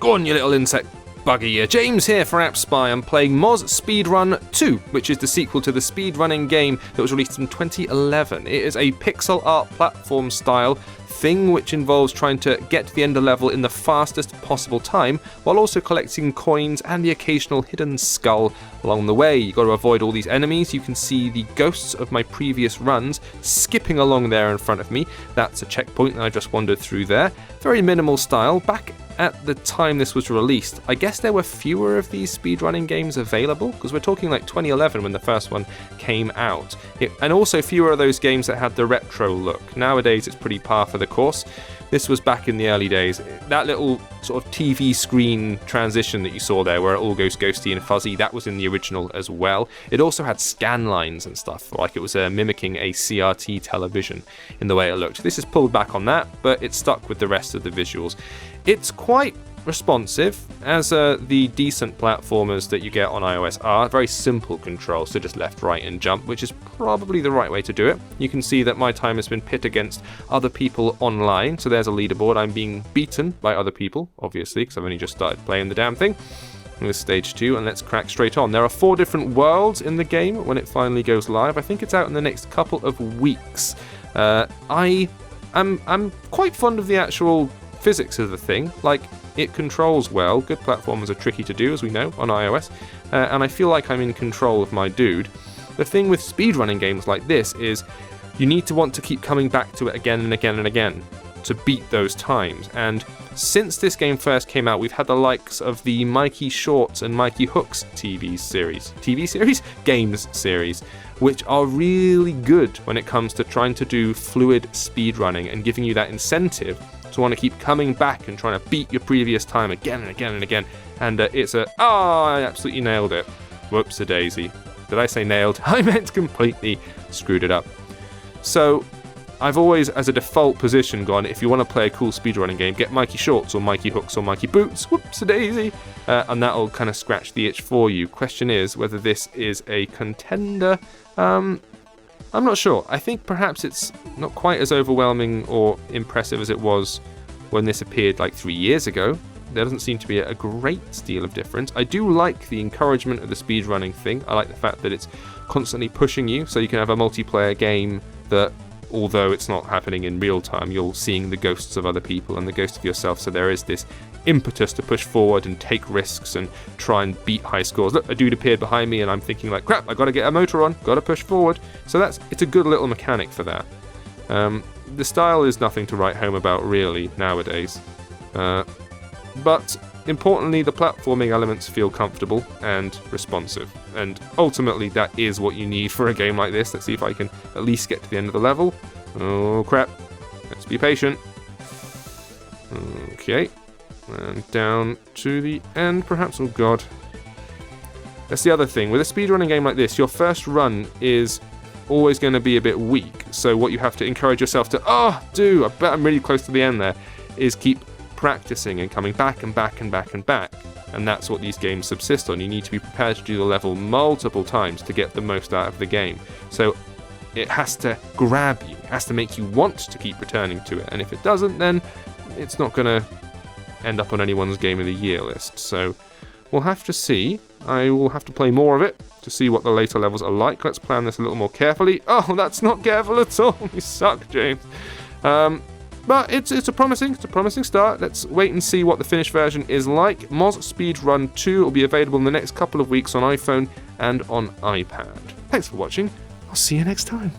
Go on, you little insect bugger you. James here for App Spy. I'm playing Mos Speedrun 2, which is the sequel to the speedrunning game that was released in 2011. It is a pixel art platform style thing which involves trying to get to the end of the level in the fastest possible time while also collecting coins and the occasional hidden skull along the way. You've got to avoid all these enemies. You can see the ghosts of my previous runs skipping along there in front of me. That's a checkpoint that I just wandered through there. Very minimal style. Back at the time this was released, I guess there were fewer of these speedrunning games available, because we're talking like 2011 when the first one came out. And also fewer of those games that had the retro look. Nowadays it's pretty par for the course. This was back in the early days. That little sort of TV screen transition that you saw there where it all goes ghosty and fuzzy, that was in the original as well. It also had scan lines and stuff, like it was mimicking a CRT television in the way it looked. This is pulled back on that, but it's stuck with the rest of the visuals. It's quite responsive, as the decent platformers that you get on iOS are. Very simple controls, so just left, right and jump, which is probably the right way to do it. You can see that my time has been pit against other people online, so there's a leaderboard. I'm being beaten by other people, obviously, because I've only just started playing the damn thing. With stage 2, and let's crack straight on. There are 4 different worlds in the game when it finally goes live. I think it's out in the next couple of weeks. I'm quite fond of the actual physics of the thing. Like, it controls well. Good platformers are tricky to do, as we know, on iOS, and I feel like I'm in control of my dude. The thing with speedrunning games like this is you need to want to keep coming back to it again and again and again to beat those times. And since this game first came out, we've had the likes of the Mikey Shorts and Mikey Hooks games series, which are really good when it comes to trying to do fluid speedrunning and giving you that incentive to want to keep coming back and trying to beat your previous time again and again and again. And I absolutely nailed it. Whoops-a-daisy. Did I say nailed? I meant completely screwed it up. So I've always, as a default position, gone, if you want to play a cool speedrunning game, get Mikey Shorts or Mikey Hooks or Mikey Boots, whoops-a-daisy, and that'll kind of scratch the itch for you. Question is whether this is a contender. I'm not sure. I think perhaps it's not quite as overwhelming or impressive as it was when this appeared like 3 years ago. There doesn't seem to be a great deal of difference. I do like the encouragement of the speedrunning thing. I like the fact that it's constantly pushing you, so you can have a multiplayer game that, although it's not happening in real time, you're seeing the ghosts of other people and the ghost of yourself, so there is this impetus to push forward and take risks and try and beat high scores. Look, a dude appeared behind me and I'm thinking like, crap, I gotta get a motor on, gotta push forward. So it's a good little mechanic for that. The style is nothing to write home about really nowadays. But importantly, the platforming elements feel comfortable and responsive. And ultimately, that is what you need for a game like this. Let's see if I can at least get to the end of the level. Oh, crap. Let's be patient. Okay. And down to the end, perhaps. Oh, God. That's the other thing. With a speedrunning game like this, your first run is always going to be a bit weak. So what you have to encourage yourself to, I bet I'm really close to the end there, is keep practicing and coming back and back and back and back. And that's what these games subsist on. You need to be prepared to do the level multiple times to get the most out of the game. So it has to grab you. It has to make you want to keep returning to it. And if it doesn't, then it's not going to end up on anyone's Game of the Year list. So we'll have to see. I will have to play more of it to see what the later levels are like. Let's plan this a little more carefully. Oh, that's not careful at all. You suck, James. But it's a promising start. Let's wait and see what the finished version is like. Mos Speedrun 2 will be available in the next couple of weeks on iPhone and on iPad. Thanks for watching. I'll see you next time.